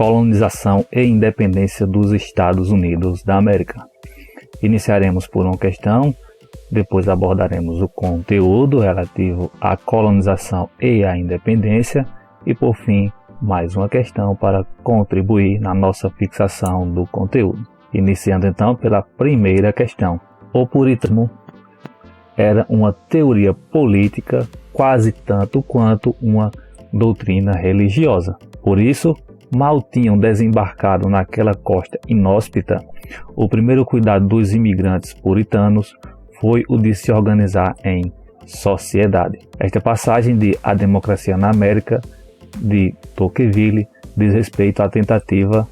colonização e independência dos Estados Unidos da América. Iniciaremos por uma questão, depois abordaremos o conteúdo relativo à colonização e à independência e, por fim, mais uma questão para contribuir na nossa fixação do conteúdo. Iniciando então pela primeira questão. O puritanismo era uma teoria política quase tanto quanto uma doutrina religiosa. Por isso, mal tinham desembarcado naquela costa inóspita, o primeiro cuidado dos imigrantes puritanos foi o de se organizar em sociedade. Esta passagem de A Democracia na América, de Tocqueville, diz respeito à alternativa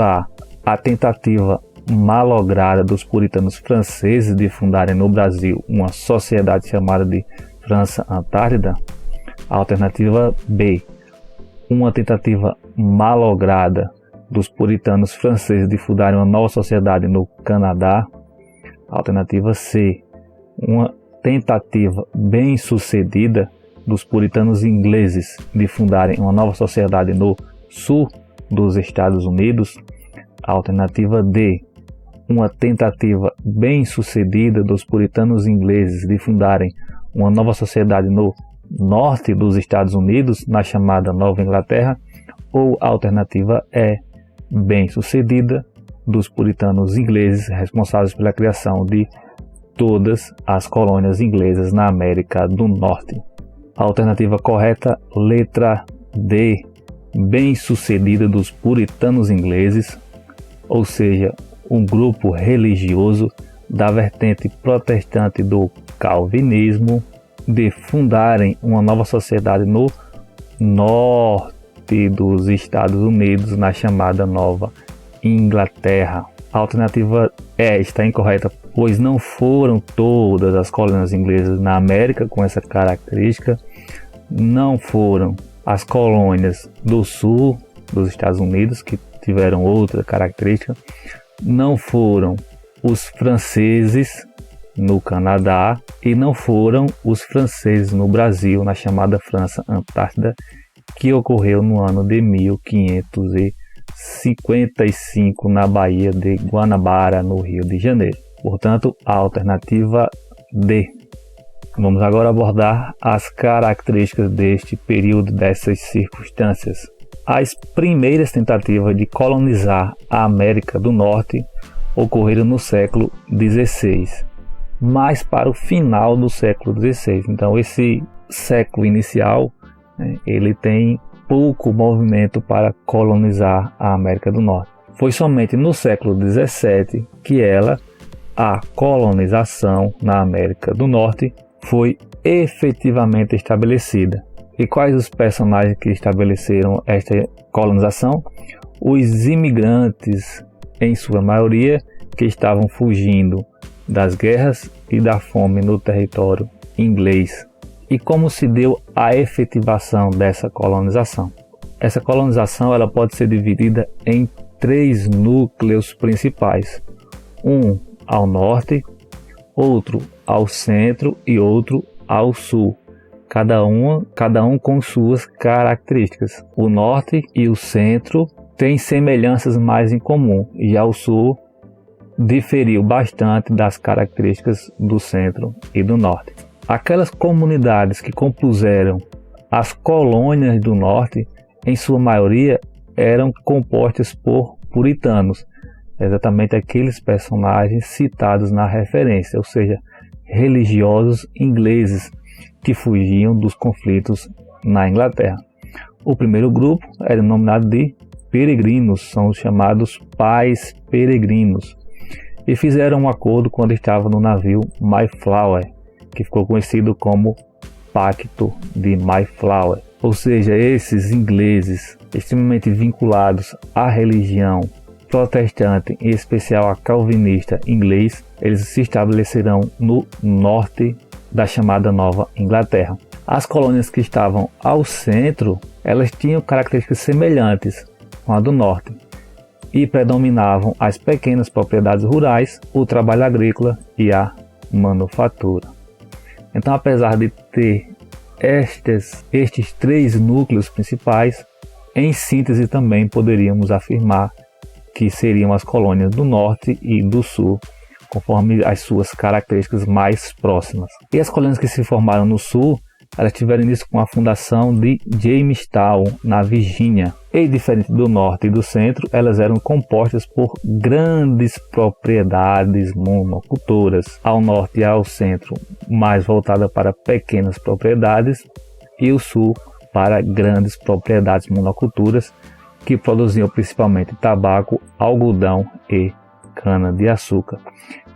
A. A tentativa malograda dos puritanos franceses de fundarem no Brasil uma sociedade chamada de França Antártida. A alternativa B. Uma tentativa malograda dos puritanos franceses de fundarem uma nova sociedade no Canadá. Alternativa C. Uma tentativa bem-sucedida dos puritanos ingleses de fundarem uma nova sociedade no sul dos Estados Unidos. Alternativa D. Uma tentativa bem-sucedida dos puritanos ingleses de fundarem uma nova sociedade no norte dos Estados Unidos, na chamada Nova Inglaterra. Ou alternativa E. Bem-sucedida dos puritanos ingleses responsáveis pela criação de todas as colônias inglesas na América do Norte. A alternativa correta, letra D. Bem-sucedida dos puritanos ingleses, ou seja, um grupo religioso da vertente protestante do calvinismo, de fundarem uma nova sociedade no norte dos Estados Unidos, na chamada Nova Inglaterra. A alternativa E está incorreta, pois não foram todas as colônias inglesas na América com essa característica, não foram as colônias do sul dos Estados Unidos que tiveram outra característica, não foram os franceses no Canadá e não foram os franceses no Brasil, na chamada França Antártida, que ocorreu no ano de 1555 na Baía de Guanabara, no Rio de Janeiro. Portanto, a alternativa D. Vamos agora abordar as características deste período, dessas circunstâncias. As primeiras tentativas de colonizar a América do Norte ocorreram no século XVI, mais para o final do século XVI. Então, esse século inicial, ele tem pouco movimento para colonizar a América do Norte. Foi somente no século XVII que a colonização na América do Norte, foi efetivamente estabelecida. E quais os personagens que estabeleceram esta colonização? Os imigrantes, em sua maioria, que estavam fugindo das guerras e da fome no território inglês. E como se deu a efetivação dessa colonização? Essa colonização ela pode ser dividida em 3 núcleos principais. Um ao norte, outro ao centro e outro ao sul. Cada um com suas características. O norte e o centro têm semelhanças mais em comum, e já o sul diferiu bastante das características do centro e do norte. Aquelas comunidades que compuseram as colônias do norte, em sua maioria, eram compostas por puritanos, exatamente aqueles personagens citados na referência, ou seja, religiosos ingleses que fugiam dos conflitos na Inglaterra. O primeiro grupo era denominado de peregrinos, são os chamados pais peregrinos, e fizeram um acordo quando estavam no navio Mayflower, que ficou conhecido como Pacto de Mayflower. Ou seja, esses ingleses extremamente vinculados à religião protestante, em especial a calvinista inglês, eles se estabelecerão no norte da chamada Nova Inglaterra. As colônias que estavam ao centro, elas tinham características semelhantes com a do norte e predominavam as pequenas propriedades rurais, o trabalho agrícola e a manufatura. Então, apesar de ter estes 3 núcleos principais, Em síntese, também poderíamos afirmar que seriam as colônias do norte e do sul, conforme as suas características mais próximas. E as colônias que se formaram no sul, elas tiveram início com a fundação de Jamestown, na Virgínia. E diferente do norte e do centro, elas eram compostas por grandes propriedades monocultoras. Ao norte e ao centro, mais voltada para pequenas propriedades, e o sul para grandes propriedades monoculturas, que produziam principalmente tabaco, algodão e cana-de-açúcar.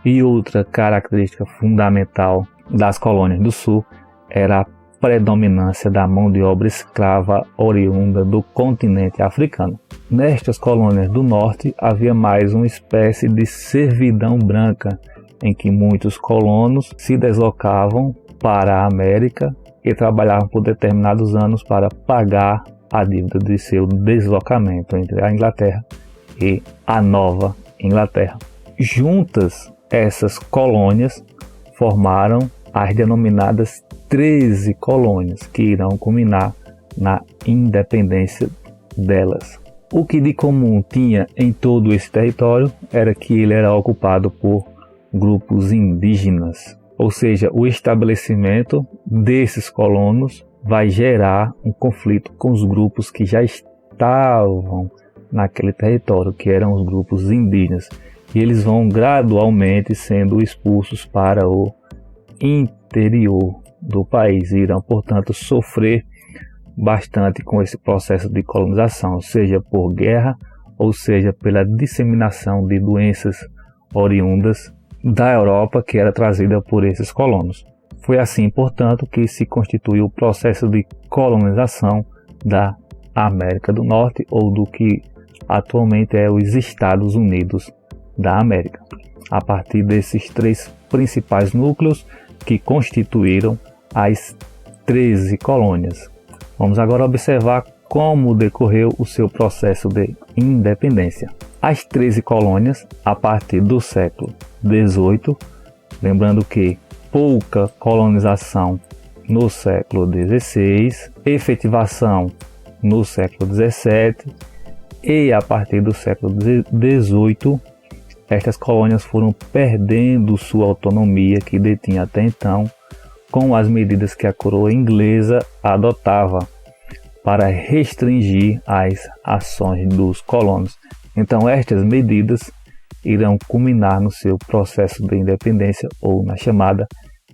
E outra característica fundamental das colônias do sul era a predominância da mão de obra escrava oriunda do continente africano. Nestas colônias do norte havia mais uma espécie de servidão branca, em que muitos colonos se deslocavam para a América e trabalhavam por determinados anos para pagar a dívida de seu deslocamento entre a Inglaterra e a Nova Inglaterra. Juntas, essas colônias formaram as denominadas 13 colônias, que irão culminar na independência delas. O que de comum tinha em todo esse território era que ele era ocupado por grupos indígenas, ou seja, o estabelecimento desses colonos vai gerar um conflito com os grupos que já estavam naquele território, que eram os grupos indígenas, e eles vão gradualmente sendo expulsos para o interior do país e irão, portanto, sofrer bastante com esse processo de colonização, seja por guerra ou seja pela disseminação de doenças oriundas da Europa, que era trazida por esses colonos. Foi assim, portanto, que se constituiu o processo de colonização da América do Norte, ou do que atualmente é os Estados Unidos da América, a partir desses 3 principais núcleos que constituíram as 13 colônias. Vamos agora observar como decorreu o seu processo de independência. As 13 colônias, a partir do século XVIII, lembrando que pouca colonização no século XVI, efetivação no século XVII, e a partir do século XVIII, estas colônias foram perdendo sua autonomia que detinha até então, com as medidas que a coroa inglesa adotava para restringir as ações dos colonos. Então, estas medidas irão culminar no seu processo de independência, ou na chamada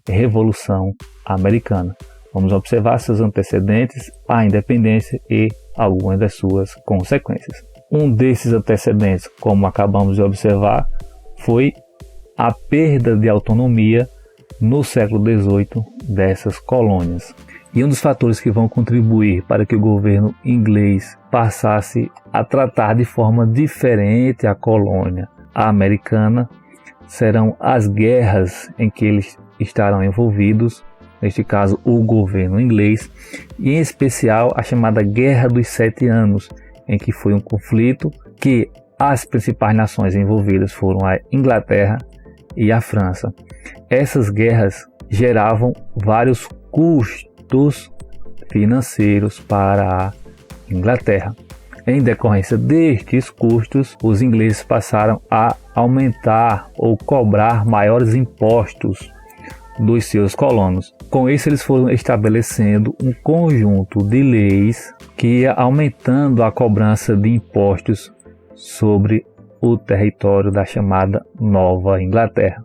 Revolução Americana. Vamos observar seus antecedentes, a independência e algumas das suas consequências. Um desses antecedentes, como acabamos de observar, foi a perda de autonomia no século XVIII dessas colônias. E um dos fatores que vão contribuir para que o governo inglês passasse a tratar de forma diferente a colônia americana serão as guerras em que eles estarão envolvidos, neste caso o governo inglês, e em especial a chamada Guerra dos 7 Anos, em que foi um conflito que as principais nações envolvidas foram a Inglaterra e a França. Essas guerras geravam vários custos financeiros para a Inglaterra. Em decorrência destes custos, os ingleses passaram a aumentar ou cobrar maiores impostos dos seus colonos. Com isso, eles foram estabelecendo um conjunto de leis que ia aumentando a cobrança de impostos sobre o território da chamada Nova Inglaterra.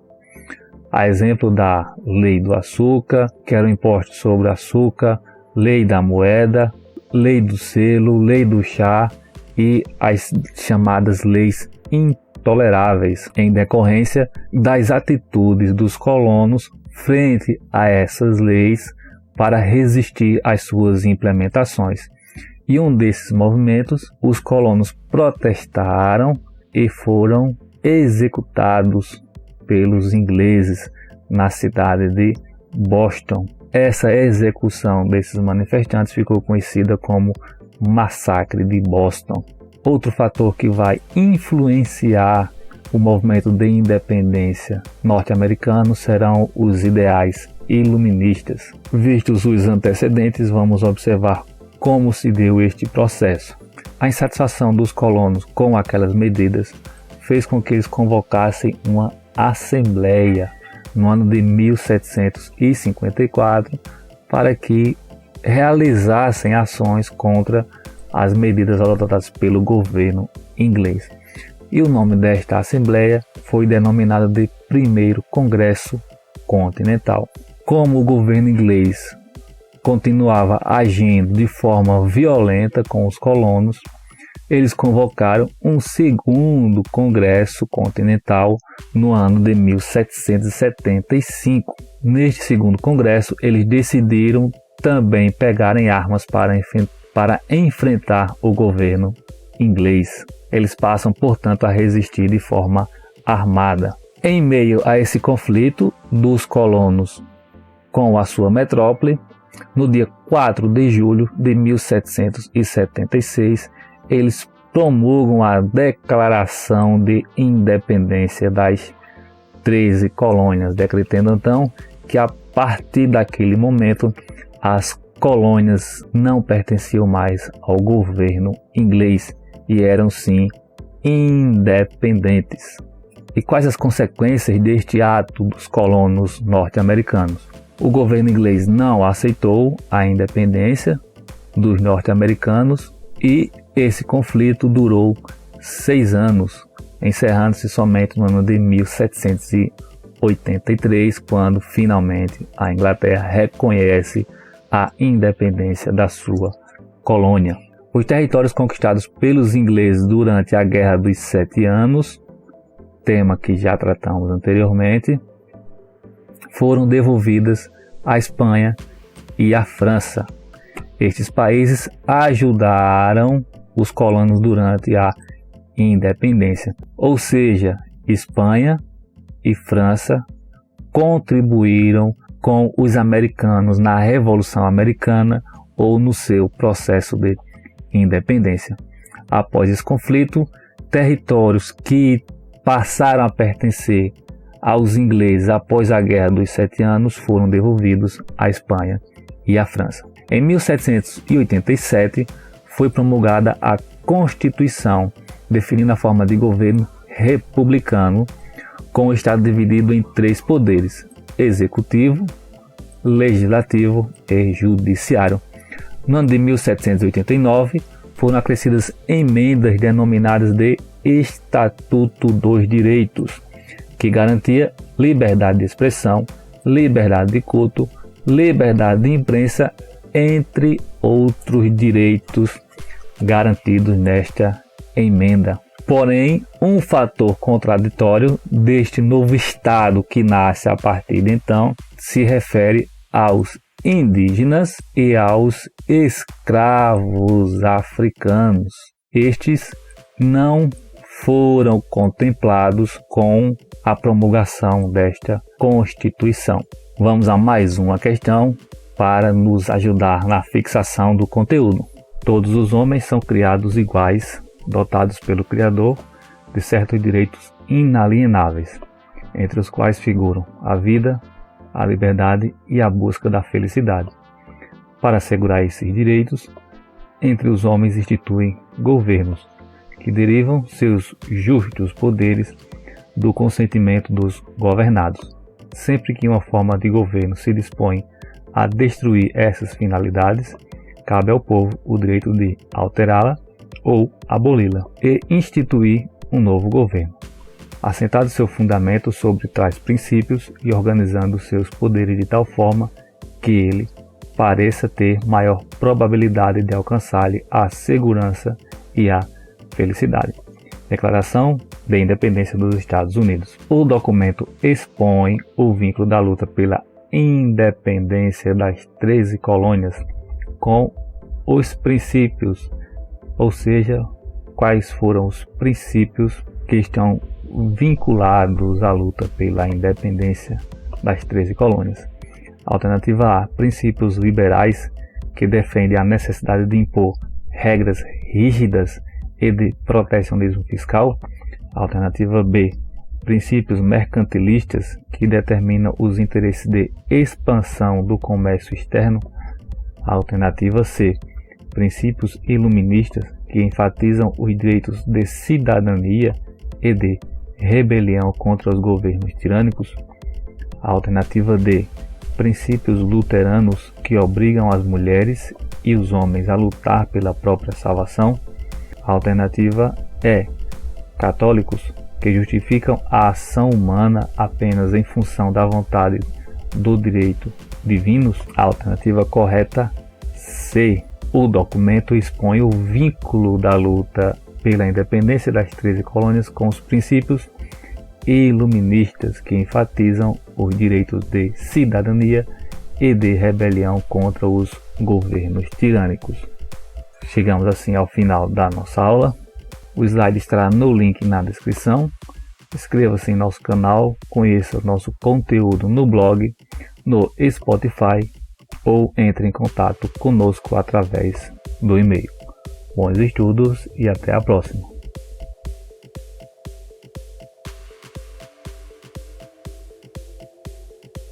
A exemplo da Lei do Açúcar, que era o imposto sobre açúcar, Lei da Moeda, Lei do Selo, Lei do Chá e as chamadas Leis Intoleráveis, em decorrência das atitudes dos colonos frente a essas leis para resistir às suas implementações. E um desses movimentos, os colonos protestaram e foram executados pelos ingleses na cidade de Boston. Essa execução desses manifestantes ficou conhecida como Massacre de Boston. Outro fator que vai influenciar o movimento de independência norte-americano serão os ideais iluministas. Vistos os antecedentes, vamos observar como se deu este processo. A insatisfação dos colonos com aquelas medidas fez com que eles convocassem uma assembleia no ano de 1754 para que realizassem ações contra as medidas adotadas pelo governo inglês. E o nome desta assembleia foi denominado de Primeiro Congresso Continental. Como o governo inglês continuava agindo de forma violenta com os colonos, eles convocaram um segundo Congresso Continental no ano de 1775. Neste segundo congresso, eles decidiram também pegarem armas para enfrentar o governo inglês. Eles passam, portanto, a resistir de forma armada. Em meio a esse conflito dos colonos com a sua metrópole, no dia 4 de julho de 1776, eles promulgam a Declaração de Independência das 13 colônias, decretando então que a partir daquele momento as colônias não pertenciam mais ao governo inglês e eram sim independentes. E quais as consequências deste ato dos colonos norte-americanos? O governo inglês não aceitou a independência dos norte-americanos e esse conflito durou 6 anos, encerrando-se somente no ano de 1783, quando finalmente a Inglaterra reconhece a independência da sua colônia. Os territórios conquistados pelos ingleses durante a Guerra dos 7 Anos, tema que já tratamos anteriormente, foram devolvidas à Espanha e à França. Estes países ajudaram os colonos durante a independência, ou seja, Espanha e França contribuíram com os americanos na Revolução Americana ou no seu processo de independência. Após esse conflito, territórios que passaram a pertencer aos ingleses após a Guerra dos 7 Anos foram devolvidos à Espanha e à França. Em 1787 foi promulgada a Constituição, definindo a forma de governo republicano, com o Estado dividido em 3 poderes: executivo, legislativo e judiciário. No ano de 1789 foram acrescidas emendas denominadas de Estatuto dos Direitos, que garantia liberdade de expressão, liberdade de culto, liberdade de imprensa, entre outros direitos garantidos nesta emenda. Porém, um fator contraditório deste novo Estado que nasce a partir de então se refere aos indígenas e aos escravos africanos. Estes não foram contemplados com a promulgação desta Constituição. Vamos a mais uma questão para nos ajudar na fixação do conteúdo. Todos os homens são criados iguais, dotados pelo Criador de certos direitos inalienáveis, entre os quais figuram a vida, a liberdade e a busca da felicidade. Para assegurar esses direitos, entre os homens instituem governos, que derivam seus justos poderes do consentimento dos governados. Sempre que uma forma de governo se dispõe a destruir essas finalidades, cabe ao povo o direito de alterá-la ou aboli-la e instituir um novo governo, assentado seu fundamento sobre tais princípios e organizando seus poderes de tal forma que ele pareça ter maior probabilidade de alcançar-lhe a segurança e a felicidade. Declaração de Independência dos Estados Unidos. O documento expõe o vínculo da luta pela independência das 13 colônias com os princípios, ou seja, quais foram os princípios que estão vinculados à luta pela independência das 13 colônias. Alternativa A, princípios liberais que defendem a necessidade de impor regras rígidas e de protecionismo fiscal. Alternativa B, princípios mercantilistas que determinam os interesses de expansão do comércio externo. Alternativa C, princípios iluministas que enfatizam os direitos de cidadania e de rebelião contra os governos tirânicos. A alternativa D, princípios luteranos que obrigam as mulheres e os homens a lutar pela própria salvação. A alternativa E, católicos que justificam a ação humana apenas em função da vontade do direito divinos. A alternativa correta C, o documento expõe o vínculo da luta pela independência das 13 colônias com os princípios iluministas que enfatizam os direitos de cidadania e de rebelião contra os governos tirânicos. Chegamos assim ao final da nossa aula. O slide estará no link na descrição. Inscreva-se em nosso canal, conheça o nosso conteúdo no blog, no Spotify ou entre em contato conosco através do e-mail. Bons estudos e até a próxima!